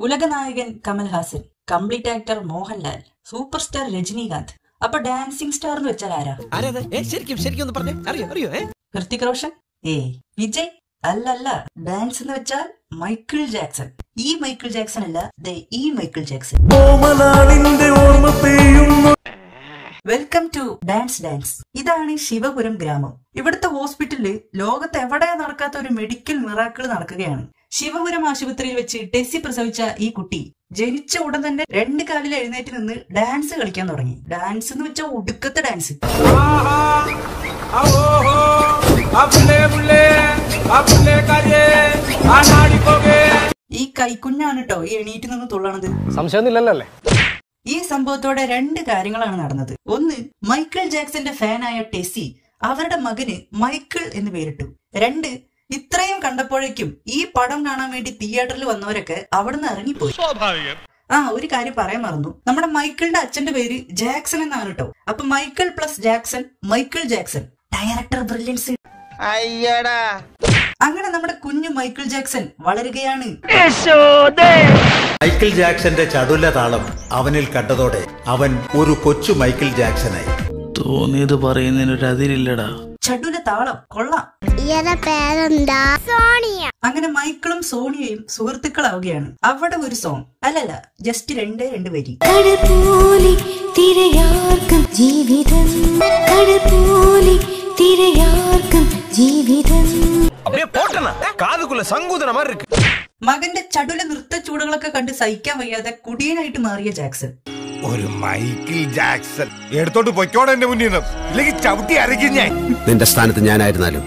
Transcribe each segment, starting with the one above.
ഉലകനായകൻ Kamal Haasan, complete actor Mohanlal, super star Rajinikanth. അപ്പൊ dancing star എന്ന് വെച്ചാൽ ആരാ? ഹൃത്തിക് റോഷൻ? വിജയ്? അല്ലല്ല. ഡാൻസ് എന്ന് വെച്ചാൽ മൈക്കിൾ ജാക്സൺ. ഈ മൈക്കിൾ ജാക്സൺ അല്ല, ഈ Michael Jackson. Welcome to dance. ഇതാണ് ശിവപുരം ഗ്രാമം. ഇവിടുത്തെ ഹോസ്പിറ്റലില് ലോകത്ത് എവിടെ നടക്കാത്ത ഒരു മെഡിക്കൽ മിറാക്കിൾ നടക്കുകയാണ്. ശിവപുരം ആശുപത്രിയിൽ വെച്ച് ടെസ്സി പ്രസവിച്ച ഈ കുട്ടി ജനിച്ച ഉടൻ തന്നെ 2 കാലിൽ എഴുന്നേറ്റ് നിന്ന് ഡാൻസ് കളിക്കാൻ തുടങ്ങി. ഡാൻസ് എന്ന് വെച്ചാൽ ഒടുക്കത്തെ ഡാൻസ്. ഈ കൈക്കുഞ്ഞാണ് കേട്ടോ ഈ എണീറ്റ് നിന്ന് തുള്ളണത്. സംശയമൊന്നുമില്ലല്ലേ? ഈ സംഭവത്തോടെ 2 കാര്യങ്ങളാണ് നടന്നത്. ഒന്ന്, മൈക്കിൾ ജാക്സന്റെ ഫാനായ ടെസ്സി അവരുടെ മകന് മൈക്കിൾ എന്ന് പേരിട്ടു. 2, ഇത്രയും കണ്ടപ്പോഴേക്കും ഈ പടം കാണാൻ വേണ്ടി തിയേറ്ററിൽ വന്നവരൊക്കെ അവിടുന്ന് ഇറങ്ങിപ്പോയി. ഒരു കാര്യം പറയാൻ മറന്നു. നമ്മുടെ മൈക്കിളിന്റെ അച്ഛന്റെ പേര് ജാക്സൺ എന്നാണ് കേട്ടോ. അപ്പൊ Michael plus Jackson, Michael Jackson. Director brilliance. അങ്ങനെ നമ്മുടെ കുഞ്ഞു മൈക്കിൾ ജാക്സൺ വളരുകയാണ്. മൈക്കിൾ ജാക്സന്റെ ചടുല താളം അവനിൽ കണ്ടതോടെ അവൻ ഒരു കൊച്ചു മൈക്കിൾ ജാക്സനായി. തോന്നിയത് പറയുന്നതിനൊരു അതിരില്ലടാ. ചടുല താളം കൊള്ളാം. അങ്ങനെ മൈക്കിളും സോണിയയും സുഹൃത്തുക്കളാവുകയാണ്. അവിടെ ഒരു സോങ്, അല്ലല്ല, ജസ്റ്റ് 2 വരി. മകന്റെ ചടുല നൃത്ത ചൂടുകളൊക്കെ കണ്ട് സഹിക്കാൻ വയ്യാതെ കുടിയനായിട്ട് മാറിയ ജാക്സൺ. ഒരു മൈക്കിൾ ജാക്സൺ എടുത്തോട്ട് പൊയ്ക്കോടെ എന്റെ മുന്നിൽ നിന്ന്, ഇല്ലെങ്കിൽ ചവിട്ടി അരയ്ക്കും ഞാൻ. നിന്റെ സ്ഥാനത്ത് ഞാനായിരുന്നാലും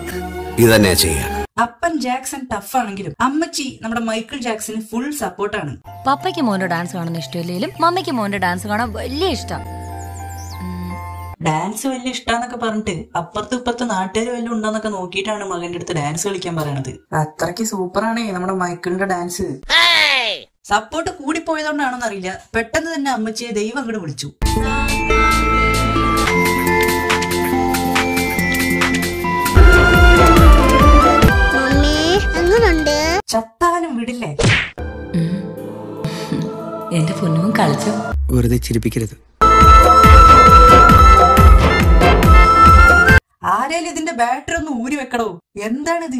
ഇത് തന്നെയാ ചെയ്യാ. അപ്പൻ ജാക്സൺ ടഫ് ആണെങ്കിലും അമ്മച്ചി നമ്മുടെ മൈക്കിൾ ജാക്സന് ഫുൾ സപ്പോർട്ടാണ്. പപ്പയ്ക്ക് മോന്റെ ഡാൻസ് കാണാൻ ഇഷ്ടമില്ലെങ്കിലും മമ്മയ്ക്ക് മോന്റെ ഡാൻസ് കാണാൻ വലിയ ഇഷ്ടം. ഡാൻസ് വലിയ ഇഷ്ടാന്നൊക്കെ പറഞ്ഞിട്ട് അപ്പുറത്ത് ഇപ്പുറത്ത് നാട്ടുകാർ വല്ലതും ഉണ്ടോന്നൊക്കെ നോക്കിയിട്ടാണ് മകന്റെ അടുത്ത് ഡാൻസ് കളിക്കാൻ പറയണത്. അത്രയ്ക്ക് സൂപ്പറാണേ നമ്മുടെ മൈക്കിളിന്റെ ഡാൻസ്. സപ്പോർട്ട് കൂടിപ്പോയതുകൊണ്ടാണെന്ന് അറിയില്ല, പെട്ടെന്ന് തന്നെ അമ്മച്ചിയെ ദൈവം അങ്ങോട്ട് വിളിച്ചു. ചത്താലും വിടില്ലേ. എന്റെ പൊന്നും കളിച്ചോ. വെറുതെ ചിരിപ്പിക്കരുത്. ആരേലും ഇതിന്റെ ബാറ്ററി ഒന്ന് ഊരി വെക്കണോ? എന്താണിത്?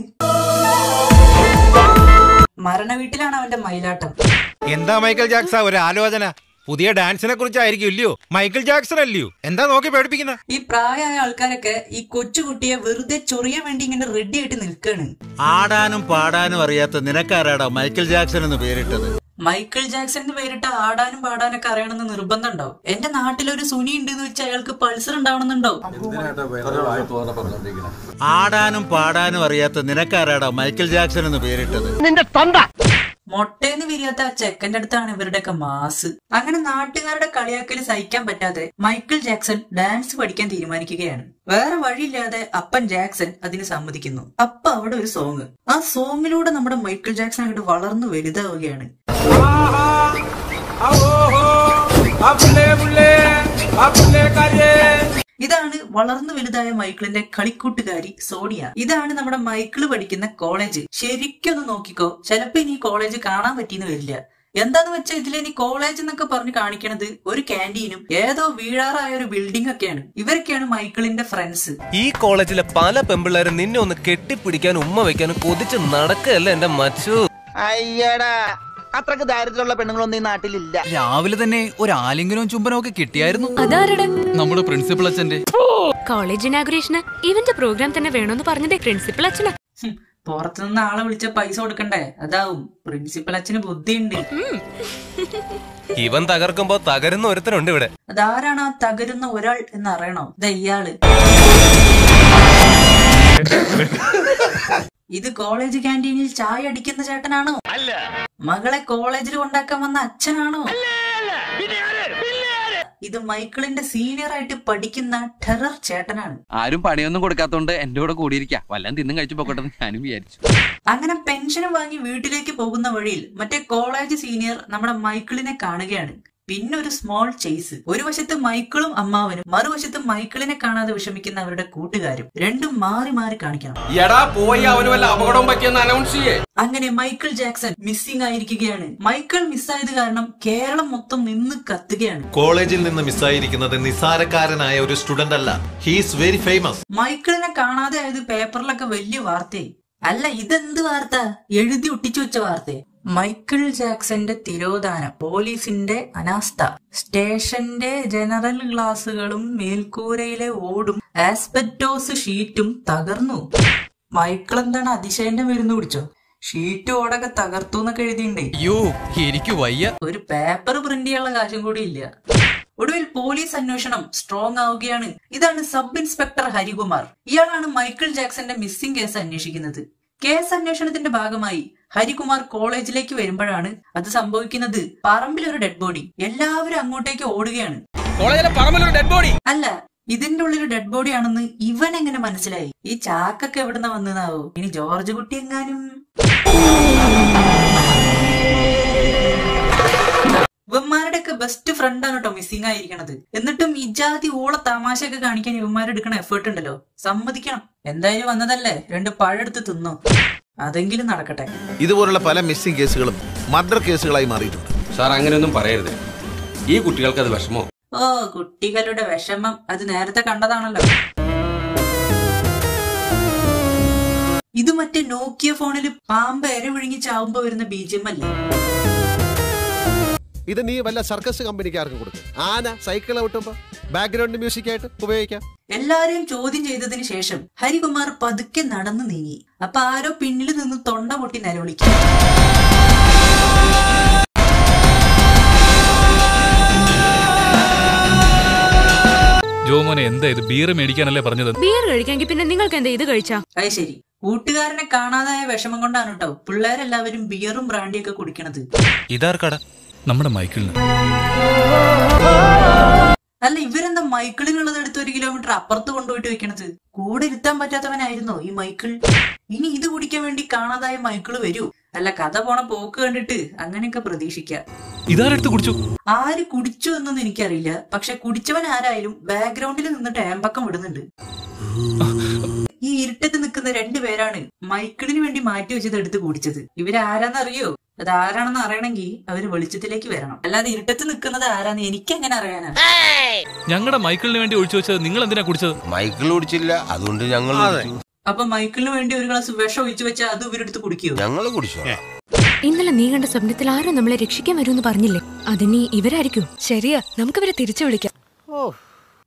മരണ വീട്ടിലാണ് അവന്റെ മയിലാട്ടം. എന്താ മൈക്കിൾ ജാക്സൺ ഒരു ആലോചന? പുതിയ ഡാൻസിനെ കുറിച്ചായിരിക്കും ഇല്ലയോ? മൈക്കിൾ ജാക്സൺ അല്ലയോ? എന്താ നോക്കി പേടിപ്പിക്കുന്ന? ഈ പ്രായമായ ആൾക്കാരൊക്കെ ഈ കൊച്ചുകുട്ടിയെ വെറുതെ ചൊറിയാൻ വേണ്ടി ഇങ്ങനെ റെഡി ആയിട്ട് നിൽക്കാണ്. ആടാനും പാടാനും അറിയാത്ത നിനക്കാരാടാ മൈക്കിൾ ജാക്സൺ എന്ന് പേരിട്ടത്? മൈക്കിൾ ജാക്സൺ എന്ന് പേരിട്ട് ആടാനും പാടാനൊക്കെ അറിയണമെന്ന് നിർബന്ധം ഉണ്ടാവും. എന്റെ നാട്ടിലൊരു സുനി ഉണ്ട് എന്ന് വെച്ചാൽ അയാൾക്ക് പൾസർ ഉണ്ടാവണമെന്നുണ്ടാവും. ആടാനും പാടാനും അറിയാത്ത നിനക്കാരാടാ മൈക്കിൾ ജാക്സൺ എന്ന് പേരിട്ടത്? മൊട്ടേന്ന് വിരിയാത്ത ആ ചെക്കന്റെ അടുത്താണ് ഇവരുടെയൊക്കെ മാസ്. അങ്ങനെ നാട്ടുകാരുടെ കളിയാക്കല് സഹിക്കാൻ പറ്റാതെ മൈക്കിൾ ജാക്സൺ ഡാൻസ് പഠിക്കാൻ തീരുമാനിക്കുകയാണ്. വേറെ വഴിയില്ലാതെ അപ്പൻ ജാക്സൺ അതിന് സമ്മതിക്കുന്നു. അപ്പൊ അവിടെ ഒരു സോങ്. ആ സോങ്ങിലൂടെ നമ്മുടെ മൈക്കിൾ ജാക്സൺ അങ്ങോട്ട് വളർന്നു വലുതാവുകയാണ്. ഇതാണ് വളർന്നു വലുതായ മൈക്കിളിന്റെ കളിക്കൂട്ടുകാരി സോണിയ. ഇതാണ് നമ്മുടെ മൈക്കിള് പഠിക്കുന്ന കോളേജ്. ശരിക്കൊന്ന് നോക്കിക്കോ, ചിലപ്പോ ഇനി കോളേജ് കാണാൻ പറ്റിയെന്ന് വരില്ല. എന്താന്ന് വെച്ചാൽ ഇതിലിനി കോളേജ് എന്നൊക്കെ പറഞ്ഞ് കാണിക്കണത് ഒരു ക്യാൻറ്റീനും ഏതോ വീഴാറായ ഒരു ബിൽഡിംഗ് ഒക്കെയാണ്. ഇവരൊക്കെയാണ് മൈക്കിളിന്റെ ഫ്രണ്ട്സ്. ഈ കോളേജിലെ പല പെമ്പിള്ളേരും നിന്നെ ഒന്ന് കെട്ടിപ്പിടിക്കാനും ഉമ്മ വെക്കാനും കൊതിച്ച് നടക്കല്ല എന്റെ മച്ചു. അയ്യടാ, അത്രക്ക് ദാരിദ്ര്യമുള്ള പെണ്ണുങ്ങളൊന്നും ഈ നാട്ടിലില്ല. രാവിലെ തന്നെ ഒരു ആലിംഗനവും ചുംബനവും ഒക്കെ കിട്ടിയായിരുന്നു. അതാരുടെ? നമ്മുടെ പ്രിൻസിപ്പൽ അച്ഛന്റെ. കോളേജ് ഇനാഗുറേഷന് ഇവന്റെ പ്രോഗ്രാം തന്നെ വേണമെന്ന് പറഞ്ഞതേ പ്രിൻസിപ്പൽ അച്ഛനാ. പുറത്തുനിന്ന് ആളെ വിളിച്ച പൈസ കൊടുക്കണ്ടേ? അതാവും. പ്രിൻസിപ്പൽ അച്ഛന് ബുദ്ധിയുണ്ട്. ഇവൻ തകർക്കുമ്പോ തകരുന്ന ഒരുത്തനുണ്ട് ഇവിടെ. അതാരാണ് ആ തകരുന്ന ഒരാൾ എന്ന് അറിയണോ? ഇയാള്. ഇത് കോളേജ് ക്യാൻറ്റീനിൽ ചായ അടിക്കുന്ന ചേട്ടനാണോ? മകളെ കോളേജിൽ കൊണ്ടാക്കാൻ വന്ന അച്ഛനാണോ? ഇത് മൈക്കിളിന്റെ സീനിയർ ആയിട്ട് പഠിക്കുന്ന ടെറർ ചേട്ടനാണ്. ആരും പണിയൊന്നും കൊടുക്കാത്തോണ്ട് എന്റെ കൂടെ കൂടിയിരിക്കാം, വല്ലതും തിന്നും കഴിച്ചു പോക്കട്ടെ ഞാനും വിചാരിച്ചു. അങ്ങനെ പെൻഷൻ വാങ്ങി വീട്ടിലേക്ക് പോകുന്ന വഴിയിൽ മറ്റേ കോളേജ് സീനിയർ നമ്മുടെ മൈക്കിളിനെ കാണുകയാണ്. പിന്നെ ഒരു സ്മോൾ ചേസ്. ഒരു വശത്ത് മൈക്കിളും അമ്മാവനും, മറുവശത്ത് മൈക്കിളിനെ കാണാതെ വിഷമിക്കുന്ന അവരുടെ കൂട്ടുകാരും. രണ്ടും മാറി മാറി കാണിക്കണം. അങ്ങനെ മൈക്കിൾ ജാക്സൺ മിസ്സിംഗ് ആയിരിക്കുകയാണ്. മൈക്കിൾ മിസ്സായത് കാരണം കേരളം മൊത്തം നിന്ന് കത്തുകയാണ്. കോളേജിൽ നിന്ന് മിസ്സായിരിക്കുന്നത് നിസ്സാരക്കാരനായ ഒരു സ്റ്റുഡന്റ് അല്ല, ഹീസ് വെരി ഫേമസ്. മൈക്കിളിനെ കാണാതെ ആയത് പേപ്പറിലൊക്കെ വലിയ വാർത്തയായി. അല്ല, ഇതെന്ത് വാർത്ത? എഴുതി ഒട്ടിച്ചു വെച്ച വാർത്തയെ. മൈക്കിൾ ജാക്സന്റെ തിരോധാനം, പോലീസിന്റെ അനാസ്ഥ, സ്റ്റേഷന്റെ ജനറൽ ഗ്ലാസുകളും മേൽക്കൂരയിലെ ഓടും ആസ്പെറ്റോസ് ഷീറ്റും തകർന്നു. മൈക്കിൾ എന്താണ് അതിശയന്റെ മരുന്ന് കുടിച്ചോ? ഷീറ്റ് ഓടൊക്കെ തകർത്തു എന്നൊക്കെ എഴുതിണ്ടേ. ഒരു പേപ്പർ പ്രിന്റ് ചെയ്യാനുള്ള കാശും കൂടി ഇല്ല. ഒടുവിൽ പോലീസ് അന്വേഷണം സ്ട്രോങ് ആവുകയാണ്. ഇതാണ് സബ് ഇൻസ്പെക്ടർ ഹരികുമാർ. ഇയാളാണ് മൈക്കിൾ ജാക്സന്റെ മിസ്സിംഗ് കേസ് അന്വേഷിക്കുന്നത്. കേസ് അന്വേഷണത്തിന്റെ ഭാഗമായി ഹരികുമാർ കോളേജിലേക്ക് വരുമ്പോഴാണ് അത് സംഭവിക്കുന്നത്. പറമ്പിലൊരു ഡെഡ് ബോഡി. എല്ലാവരും അങ്ങോട്ടേക്ക് ഓടുകയാണ്. അല്ല, ഇതിന്റെ ഉള്ളിൽ ഡെഡ് ബോഡി ആണെന്ന് ഇവൻ എങ്ങനെ മനസ്സിലായി? ഈ ചാക്കൊക്കെ എവിടുന്ന വന്നതാവോ? ഇനി ജോർജ് കുട്ടി എങ്ങാനും. ഇവന്മാരുടെ ഒക്കെ ബെസ്റ്റ് ഫ്രണ്ടാണ് കേട്ടോ മിസ്സിംഗ് ആയിരിക്കണത്. എന്നിട്ടും ഇജാതി ഊള തമാശയൊക്കെ കാണിക്കാൻ ഇവന്മാരെടുക്കണ എഫേർട്ട് ഉണ്ടല്ലോ, സമ്മതിക്കണം. എന്തായാലും വന്നതല്ലേ, 2 പഴെടുത്ത് തിന്നോ, അതെങ്കിലും നടക്കട്ടെ. ഇതുപോലുള്ള പല മിസ്സിംഗ് കേസുകളും മർഡർ കേസുകളായി മാറിയിട്ടുണ്ട്. സാർ അങ്ങനെയൊന്നും പറയരുത്, ഈ കുട്ടികൾക്ക് അത് വിഷമോ? ഓ, കുട്ടികളുടെ വിഷമം അത് നേരത്തെ കണ്ടതാണല്ലോ. ഇത് മറ്റേ നോക്കിയ ഫോണിൽ പാമ്പ് എര വിഴുങ്ങി ചാവുമ്പോ വരുന്ന BGM അല്ലേ? ഇത് നീ വല്ല സർക്കസ് കമ്പനിക്കാർക്കും കൊടുക്കും. ആന സൈക്കിൾ ഔട്ടുമ്പോ ബാക്ക്ഗ്രൗണ്ട് മ്യൂസിക് ആയിട്ട് ഉപയോഗിക്കാം. എല്ലാരെയും ചോദ്യം ചെയ്തതിന് ശേഷം ഹരികുമാർ പതുക്കെ നടന്നു നീങ്ങി. അപ്പൊ ആരോ പിന്നിൽ നിന്ന് തൊണ്ട പൊട്ടി നിലവിളിക്കും. ജോമോനെ എന്താ ഇത്? ബിയർ മേടിക്കാനല്ലേ പറഞ്ഞത്? ബിയർ കഴിക്കാമെങ്കിൽ പിന്നെ നിങ്ങൾക്ക് എന്താ ഇത് കഴിച്ചാ? അത് ശരി, കൂട്ടുകാരനെ കാണാതായ വിഷമം കൊണ്ടാണ് കേട്ടോ പിള്ളേരെല്ലാവരും ബിയറും ബ്രാൻഡിയൊക്കെ കുടിക്കണത്. ഇതാർക്കട? നമ്മുടെ മൈക്കിളിന്. അല്ല, ഇവരെന്താ മൈക്കിളിനുള്ളത് എടുത്ത് 1 കിലോമീറ്റർ അപ്പുറത്ത് കൊണ്ടുപോയിട്ട് വെക്കണത്? കൂടെ ഇരുത്താൻ പറ്റാത്തവനായിരുന്നോ ഈ മൈക്കിൾ? ഇനി ഇത് കുടിക്കാൻ വേണ്ടി കാണാതായ മൈക്കിള് വരൂ. അല്ല, കഥ പോണ പോക്ക് കണ്ടിട്ട് അങ്ങനെയൊക്കെ പ്രതീക്ഷിക്കാം. ഇതാരെടുത്ത് കുടിച്ചു? ആര് കുടിച്ചു എന്നൊന്നും എനിക്കറിയില്ല. പക്ഷെ കുടിച്ചവൻ ആരായാലും ബാക്ക്ഗ്രൗണ്ടിൽ നിന്നിട്ട് ഏമ്പക്കം വിടുന്നുണ്ട്. ഈ ഇരുട്ടത്ത് നിൽക്കുന്ന 2 പേരാണ് മൈക്കിളിന് വേണ്ടി മാറ്റി വെച്ചത് എടുത്ത് കുടിച്ചത്. ഇവരാരാന്നറിയോ? അത് ആരാണെന്ന് അറിയണമെങ്കിൽ അവര് വെളിച്ചത്തിലേക്ക് വരണം. അല്ലാതെ ഇരുട്ടത്ത് നിൽക്കുന്നത് ആരാന്ന് എനിക്ക് എങ്ങനെ അറിയാനാ? ഞങ്ങളുടെ മൈക്കിളിന് വേണ്ടി ഒഴിച്ചു വെച്ചത് നിങ്ങൾ എന്തിനാ കുടിച്ചത്? മൈക്കിൾ കുടിച്ചില്ല, അതുകൊണ്ട് ഞങ്ങൾ. അപ്പൊ മൈക്കിളിന് വേണ്ടി ഒരു ഗ്ലാസ് വിഷം ഒഴിച്ചു വെച്ചാൽ അത് ഇവരെടുത്ത് കുടിക്കുവോ? ഞങ്ങൾ കുടിച്ചോ. ഇന്നലെ നീ കണ്ട സ്വപ്നത്തിൽ ആരോ നമ്മളെ രക്ഷിക്കാൻ വരുമെന്ന് പറഞ്ഞില്ലേ? അതിനി ഇവരായിരിക്കും. ശരിയാ, നമുക്ക് ഇവരെ തിരിച്ചു വിളിക്കാം.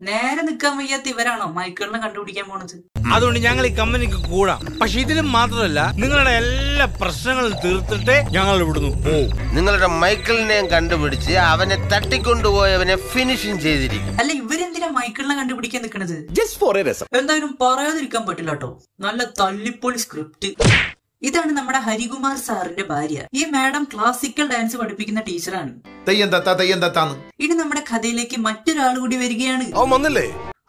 നേരെ നിൽക്കാൻ വയ്യാത്ത ഇവരാണോ മൈക്കിളിനെ കണ്ടുപിടിക്കാൻ പോണത്? അതുകൊണ്ട് ഞങ്ങൾ ഈ കമ്പനിക്ക് കൂടാം. പക്ഷെ ഇതിലും മാത്രമല്ല, നിങ്ങളുടെ എല്ലാ പ്രശ്നങ്ങളും തീർത്തിട്ട് ഞങ്ങൾ ഇവിടുന്ന് പോവും. നിങ്ങളുടെ മൈക്കിളിനെ കണ്ടുപിടിച്ച് അവനെ തട്ടിക്കൊണ്ടുപോയവനെ ഫിനിഷിംഗ് ചെയ്തിരിക്കും. അല്ല, ഇവരെന്തിനാ മൈക്കിളിനെ കണ്ടുപിടിക്കാൻ നിൽക്കണത്? എന്തായാലും പറയാതിരിക്കാൻ പറ്റില്ല കേട്ടോ. നല്ല തല്ലിപ്പൊളി സ്ക്രിപ്റ്റ്. ഇതാണ് നമ്മുടെ ഹരികുമാർ സാറിന്റെ ഭാര്യ. ഈ മാഡം ക്ലാസിക്കൽ ഡാൻസ് പഠിപ്പിക്കുന്ന ടീച്ചറാണ്. ഇനി നമ്മുടെ കഥയിലേക്ക് മറ്റൊരാൾ കൂടി വരികയാണ്.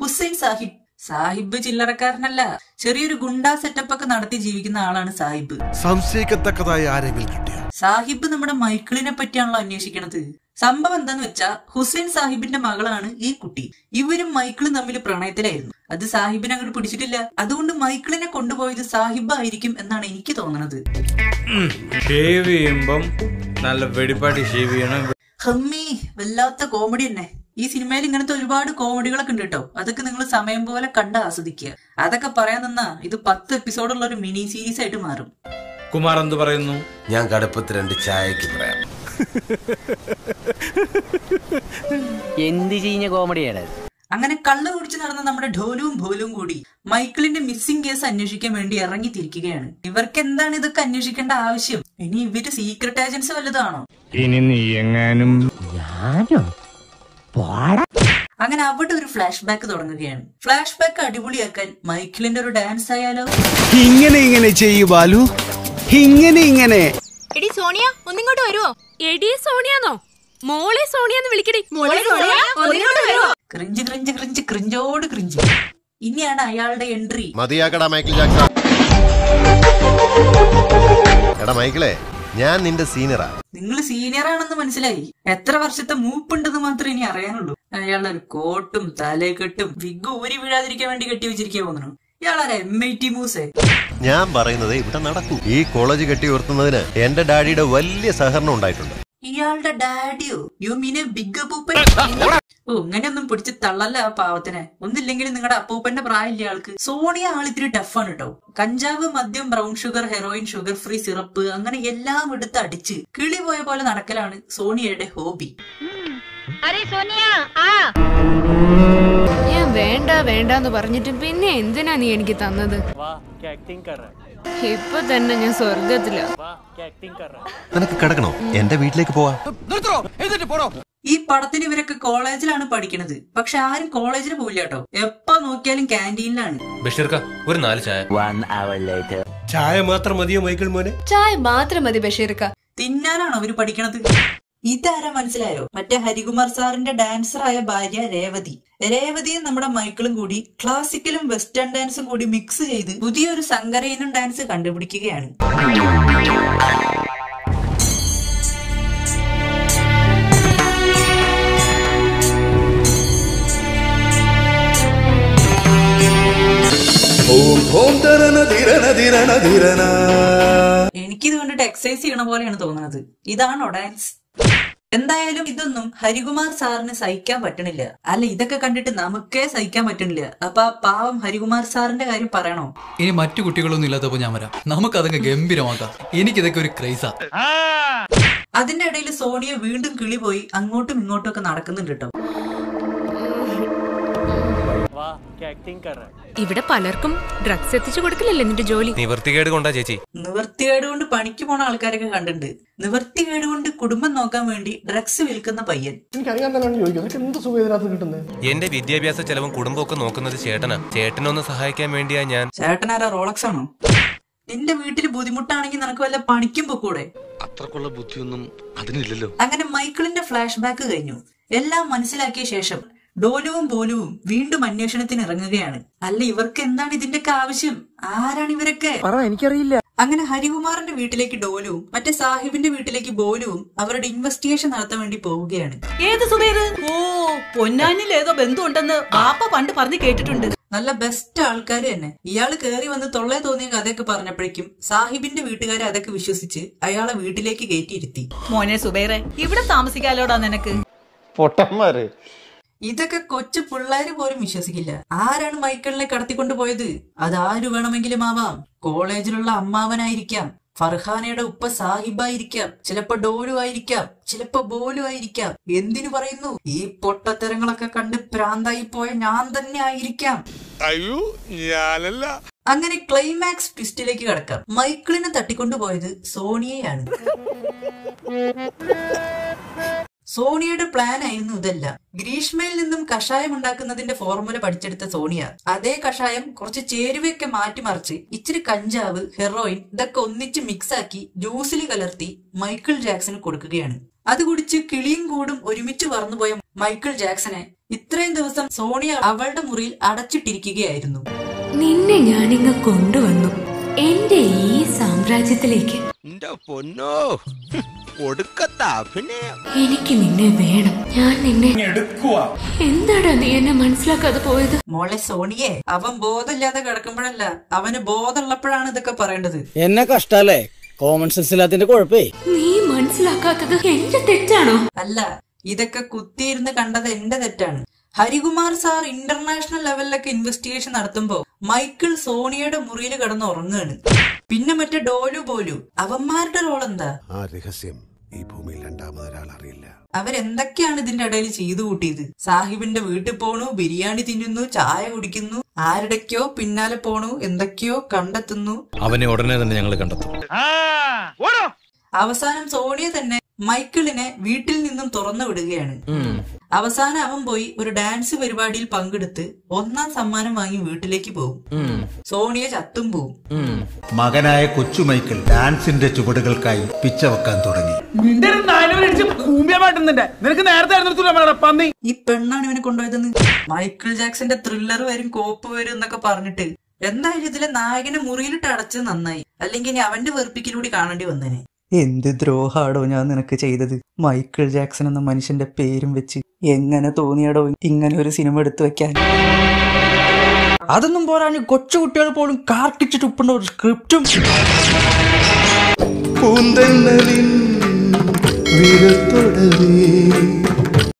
ഹുസൈൻ സാഹിബ്. സാഹിബ് ചില്ലറക്കാരനല്ല, ചെറിയൊരു ഗുണ്ടാ സെറ്റപ്പ് ഒക്കെ നടത്തി ജീവിക്കുന്ന ആളാണ് സാഹിബ്. സംശയിക്കത്തക്കതായ ആരെങ്കിലും കിട്ടിയോ? സാഹിബ് നമ്മുടെ മൈക്കിളിനെ പറ്റിയാണല്ലോ അന്വേഷിക്കണത്. സംഭവം എന്താന്ന് വെച്ചാ, ഹുസൈൻ സാഹിബിന്റെ മകളാണ് ഈ കുട്ടി. ഇവരും മൈക്കിളും തമ്മിൽ പ്രണയത്തിലായിരുന്നു. അത് സാഹിബിനെ അങ്ങോട്ട് പിടിച്ചിട്ടില്ല. അതുകൊണ്ട് മൈക്കിളിനെ കൊണ്ടുപോയത് സാഹിബ് ആയിരിക്കും എന്നാണ് എനിക്ക് തോന്നുന്നത്. ഷേവ് ചെയ്യുമ്പം നല്ല വെടിപ്പാട്ടി ഷേവ് ചെയ്യണം. ഹമ്മി, വല്ലാത്ത കോമഡി തന്നെ. ഈ സിനിമയിൽ ഇങ്ങനത്തെ ഒരുപാട് കോമഡികളൊക്കെ ഉണ്ട് കേട്ടോ. അതൊക്കെ നിങ്ങൾ സമയം പോലെ കണ്ട് ആസ്വദിക്കുക. അതൊക്കെ പറയാൻ നിന്നാ ഇത് 10 എപ്പിസോഡുള്ള ഒരു മിനി സീരീസ് ആയിട്ട് മാറും. കുമാർ എന്ത് പറയുന്നു? ഞാൻ കടുപ്പത്തിൽ 2 ചായക്ക് പറയാം. എന്ത് ചെയ്യുന്ന കോമഡിയാണ്? അങ്ങനെ കള്ളു കുടിച്ച് നടന്ന നമ്മുടെ ഢോലും ഭോലും കൂടി മൈക്കിളിന്റെ മിസ്സിംഗ് കേസ് അന്വേഷിക്കാൻ വേണ്ടി ഇറങ്ങി തിരിക്കുകയാണ്. ഇവർക്ക് എന്താണ് ഇതൊക്കെ അന്വേഷിക്കേണ്ട ആവശ്യം? ഇനി ഇവര് സീക്രട്ട് ഏജൻസി വല്ലതാണോ? ഇനി നീ എങ്ങാനും. അങ്ങനെ അവിടെ ഒരു ഫ്ലാഷ് ബാക്ക് തുടങ്ങുകയാണ്. ഫ്ലാഷ് ബാക്ക് അടിപൊളിയാക്കാൻ മൈക്കിളിന്റെ ഒരു ഡാൻസ് ആയാലോ? ഇങ്ങനെ ചെയ്യൂ ബാലു, ഇങ്ങനെ. എടി സോണിയ, ഒന്നിങ്ങോട്ട് വരുവോ? എടി സോണിയാന്നോ? മോളെ സോണിയാന്ന് വിളിക്കടി. ക്രിഞ്ച് ക്രിഞ്ച് ക്രിഞ്ച് ക്രിഞ്ചോട് ക്രിഞ്ച്. ഇനിയാണ് അയാളുടെ എൻട്രി. മതിയാക്കടാ Michael Jackson. എടാ മൈക്കിളെ, ഞാൻ നിന്റെ സീനിയറാ. നിങ്ങൾ സീനിയർ ആണെന്ന് മനസ്സിലായി. എത്ര വർഷത്തെ മൂപ്പുണ്ടെന്ന് മാത്രമേ ഇനി അറിയാനുള്ളൂ. അയാളുടെ ഒരു കോട്ടും തലക്കെട്ടും വിഗ് ഊരി വീഴാതിരിക്കാൻ വേണ്ടി കെട്ടി വെച്ചിരിക്കാൻ പോകുന്നു. ഇയാളാരെ MIT മൂസേ. ഞാൻ പറയുന്നത് ഇവിടെ നടക്കൂ. ഈ കോളേജ് കെട്ടി ഉയർത്തുന്നതിന് എന്റെ ഡാഡിയുടെ വലിയ സഹകരണം ഉണ്ടായിട്ടുണ്ട്. ഇയാളുടെ ഡാഡിയോ? യു മീൻ ബിഗ് അപ്പൂപ്പൻ? ഓ, ഇങ്ങനെയൊന്നും പിടിച്ച് തള്ളല്ല ആ പാവത്തിനെ. ഒന്നില്ലെങ്കിലും നിങ്ങളുടെ അപ്പൂപ്പന്റെ പ്രായമില്ല ആൾക്ക്. സോണിയ ആളിത്തിരി ടഫാണ് കേട്ടോ. കഞ്ചാവ്, മദ്യം, brown sugar, heroin, sugar free syrup അങ്ങനെ എല്ലാം എടുത്ത് അടിച്ച് കിളി പോയ പോലെ നടക്കലാണ് സോണിയയുടെ ഹോബി. ഞാൻ വേണ്ട വേണ്ടെന്ന് പറഞ്ഞിട്ട് പിന്നെ എന്തിനാ നീ എനിക്ക് തന്നത്? ഇപ്പൊ തന്നെ ഞാൻ സ്വർഗത്തില. നിനക്ക് കിടക്കണോ? എന്റെ വീട്ടിലേക്ക് പോവാ. ഈ പടത്തിന് ഇവരൊക്കെ കോളേജിലാണ് പഠിക്കണത്. പക്ഷെ ആരും കോളേജിൽ പോവില്ല കേട്ടോ. എപ്പോ നോക്കിയാലും ക്യാൻറ്റീനിലാണ്. ഒരു 4 ചായ. ചായ മാത്രം മതിയോ മൈക്കിൾ മോനെ? ചായ മാത്രം മതി ബഷീർക്ക. തിന്നാനാണോ അവര് പഠിക്കണത്? ഇതാരാ മനസ്സിലായോ? മറ്റേ ഹരികുമാർ സാറിന്റെ ഡാൻസറായ ഭാര്യ രേവതി. രേവതിയും നമ്മുടെ മൈക്കിളും കൂടി ക്ലാസിക്കലും വെസ്റ്റേൺ ഡാൻസും കൂടി മിക്സ് ചെയ്ത് പുതിയൊരു സങ്കരയിനം ഡാൻസ് കണ്ടുപിടിക്കുകയാണ്. എനിക്കിത് കണ്ടിട്ട് എക്സസൈസ് ചെയ്യണ പോലെയാണ് തോന്നുന്നത്. ഇതാണോ ഡാൻസ്? എന്തായാലും ഇതൊന്നും ഹരികുമാർ സാറിന് സഹിക്കാൻ പറ്റണില്ല. അല്ല, ഇതൊക്കെ കണ്ടിട്ട് നമുക്കേ സഹിക്കാൻ പറ്റണില്ല. അപ്പൊ ആ പാവം ഹരികുമാർ സാറിന്റെ കാര്യം പറയണോ? ഇനി മറ്റു കുട്ടികളൊന്നും ഇല്ലാത്തപ്പോ ഞാൻ വരാം. നമുക്കതൊക്കെ ഗംഭീരമാക്കാം. എനിക്കിതൊക്കെ ഒരു ക്രൈസാ. അതിന്റെ ഇടയിൽ സോണിയ വീണ്ടും കിളി പോയി അങ്ങോട്ടും ഇങ്ങോട്ടും ഒക്കെ നടക്കുന്നുണ്ട് കേട്ടോ. ഇവിടെ പലർക്കും ഡ്രഗ്സ് എത്തിച്ചു കൊടുക്കില്ലല്ലേ നിന്റെ ജോലി? നിവൃത്തികേട് കൊണ്ടാ ചേച്ചി. നിവൃത്തികേട് കൊണ്ട് പണിക്ക് പോണ ആൾക്കാരൊക്കെ കണ്ടിട്ടുണ്ട്. നിവൃത്തികേട് കൊണ്ട് കുടുംബം നോക്കാൻ വേണ്ടി ഡ്രഗ്സ് വിൽക്കുന്ന പയ്യൻ. എന്റെ വിദ്യാഭ്യാസ ചെലവും കുടുംബമൊക്കെ നോക്കുന്നത് ചേട്ടനാ. ചേട്ടനൊന്ന് സഹായിക്കാൻ വേണ്ടിയാ ഞാൻ. ചേട്ടനാരാ? റോളക്സ് ആണോ? നിന്റെ വീട്ടിൽ ബുദ്ധിമുട്ടാണെങ്കിൽ നിനക്ക് വല്ല പണിക്കും പോക്കൂടെ? അത്രക്കുള്ള ബുദ്ധിയൊന്നും അതിനില്ലല്ലോ. അങ്ങനെ മൈക്കിളിന്റെ ഫ്ലാഷ് ബാക്ക് കഴിഞ്ഞു. എല്ലാം മനസ്സിലാക്കിയ ശേഷം ഡോലുവും ബോലുവും വീണ്ടും അന്വേഷണത്തിന് ഇറങ്ങുകയാണ്. അല്ല, ഇവർക്ക് എന്താണ് ഇതിന്റെയൊക്കെ ആവശ്യം? ആരാണ് ഇവരൊക്കെ? എനിക്കറിയില്ല. അങ്ങനെ ഹരികുമാറിന്റെ വീട്ടിലേക്ക് ഡോലുവും മറ്റേ സാഹിബിന്റെ വീട്ടിലേക്ക് ബോലുവും അവരുടെ ഇൻവെസ്റ്റിഗേഷൻ നടത്താൻ വേണ്ടി പോവുകയാണ്. ഏത് സുബൈർ? ഓ, പൊന്നാനിൽ ഏതോ ബന്ധുണ്ടെന്ന് ബാപ്പ പണ്ട് പറഞ്ഞു കേട്ടിട്ടുണ്ട്. നല്ല ബെസ്റ്റ് ആൾക്കാര് തന്നെ. ഇയാള് കേറി വന്ന് തൊള്ളേ തോന്നിയ കഥയൊക്കെ പറഞ്ഞപ്പോഴേക്കും സാഹിബിന്റെ വീട്ടുകാരെ അതൊക്കെ വിശ്വസിച്ച് അയാളെ വീട്ടിലേക്ക് കയറ്റിയിരുത്തി. മോനെ സുബൈറെ, ഇവിടെ താമസിക്കാലോടാ നിനക്ക്? പൊട്ടന്മാര്. ഇതൊക്കെ കൊച്ചു പിള്ളേര് പോലും വിശ്വസിക്കില്ല. ആരാണ് മൈക്കിളിനെ കടത്തിക്കൊണ്ടു പോയത്? അതാരു വേണമെങ്കിലും ആവാം. കോളേജിലുള്ള അമ്മാവനായിരിക്കാം, ഫർഹാനയുടെ ഉപ്പ സാഹിബായിരിക്കാം, ചിലപ്പോ ഡോലു ആയിരിക്കാം, ചിലപ്പോ ബോലു ആയിരിക്കാം. എന്തിനു പറയുന്നു? ഈ പൊട്ടത്തരങ്ങളൊക്കെ കണ്ട് പ്രാന്തായി പോയ ഞാൻ തന്നെ ആയിരിക്കാം. അയ്യോ, ഞാനല്ല. അങ്ങനെ ക്ലൈമാക്സ് ട്വിസ്റ്റിലേക്ക് കടക്കാം. മൈക്കിളിനെ തട്ടിക്കൊണ്ടുപോയത് സോണിയയാണ്. സോണിയയുടെ പ്ലാൻ ആയിരുന്നു ഇതെല്ലാം. ഗ്രീഷ്മയിൽ നിന്നും കഷായം ഉണ്ടാക്കുന്നതിന്റെ ഫോർമുല പഠിച്ചെടുത്ത സോണിയ അതേ കഷായം കുറച്ച് ചേരുവയൊക്കെ മാറ്റിമറിച്ച് ഇച്ചിരി കഞ്ചാവ്, ഹെറോയിൻ ഇതൊക്കെ ഒന്നിച്ച് മിക്സ് ആക്കി ജ്യൂസിൽ കലർത്തി മൈക്കിൾ ജാക്സന് കൊടുക്കുകയാണ്. അത് കുടിച്ച് കിളിയും കൂടും ഒരുമിച്ച് പറന്നുപോയ മൈക്കിൾ ജാക്സനെ ഇത്രയും ദിവസം സോണിയ അവളുടെ മുറിയിൽ അടച്ചിട്ടിരിക്കുകയായിരുന്നു. നിന്നെ ഞാനിങ്ങ് കൊണ്ടുവന്നു എന്റെ ഈ സാമ്രാജ്യത്തിലേക്ക്. എനിക്ക് നിന്നെ വേണം. ഞാൻ നിന്നെ എന്താടാ നീ എന്നെ മനസ്സിലാക്കാതെ പോയത്? മോളെ സോണിയെ, അവൻ ബോധമില്ലാതെ കിടക്കുമ്പോഴല്ല, അവന് ബോധമുള്ളപ്പോഴാണ് ഇതൊക്കെ പറയേണ്ടത്. എന്നെ കഷ്ടല്ലേ? Common sense ഇല്ലാത്തതിന്റെ കുഴപ്പേ. നീ മനസ്സിലാക്കാത്തത് എന്റെ തെറ്റാണോ? അല്ല, ഇതൊക്കെ കുത്തിയിരുന്ന് കണ്ടത് എന്റെ തെറ്റാണ്. ഹരികുമാർ സാർ ഇന്റർനാഷണൽ ലെവലിലൊക്കെ ഇൻവെസ്റ്റിഗേഷൻ നടത്തുമ്പോ മൈക്കിൾ സോണിയയുടെ മുറിയിൽ കിടന്ന് ഉറങ്ങുകയാണ്. പിന്നെ മറ്റേ ഡോലു പോലു, അവന്മാരുടെ റോൾ എന്താ? ആ രഹസ്യം ഈ ഭൂമിയിൽ രണ്ടാമതൊരാൾ അറിയില്ല. അവരെന്തൊക്കെയാണ് ഇതിന്റെ ഇടയിൽ ചെയ്തു കൂട്ടിയത്? സാഹിബിന്റെ വീട്ടിൽ പോണു, ബിരിയാണി തിന്നുന്നു, ചായ കുടിക്കുന്നു, ആരുടെക്കോ പിന്നാലെ പോണു, എന്തൊക്കെയോ കണ്ടെത്തുന്നു. അവനെ ഉടനെ തന്നെ ഞങ്ങൾ കണ്ടെത്തും. അവസാനം സോണിയ തന്നെ മൈക്കിളിനെ വീട്ടിൽ നിന്നും തുറന്നു വിടുകയാണ്. അവസാനം അവൻ പോയി ഒരു ഡാൻസ് പരിപാടിയിൽ പങ്കെടുത്ത് 1ാം സമ്മാനം വാങ്ങി വീട്ടിലേക്ക് പോകും. സോണിയ ചത്തും പോവും. മകനായ കൊച്ചു മൈക്കിൾ ഡാൻസിന്റെ ചുവടുകൾക്കായി പിച്ച വെക്കാൻ തുടങ്ങി. ഈ പെണ്ണാണ് ഇവനെ കൊണ്ടുപോയതെന്ന്. മൈക്കിൾ ജാക്സന്റെ ത്രില്ലർ വരും, കോപ്പ് വരും എന്നൊക്കെ പറഞ്ഞിട്ട് എന്തായാലും ഇതിലെ നായകനെ മുറിയിലിട്ട് അടച്ചത് നന്നായി. അല്ലെങ്കിൽ ഇനി അവന്റെ വെറുപ്പിക്കലൂടി കാണേണ്ടി വന്നേനെ. എന്ത് ദ്രോഹാടോ ഞാൻ നിനക്ക് ചെയ്തത്. മൈക്കിൾ ജാക്സൺ എന്ന മനുഷ്യന്റെ പേരും വെച്ച് എങ്ങനെ തോന്നിയടോ ഇങ്ങനെ ഒരു സിനിമ എടുത്തു വെക്കാൻ? അതൊന്നും പോരാഞ്ഞ് കൊച്ചുകുട്ടികൾ പോലും കാർക്കിച്ചിട്ട് ഉപ്പുന്ന ഒരു സ്ക്രിപ്റ്റും. പൂന്തന്നലിൻ വിരൽ തൊടവേ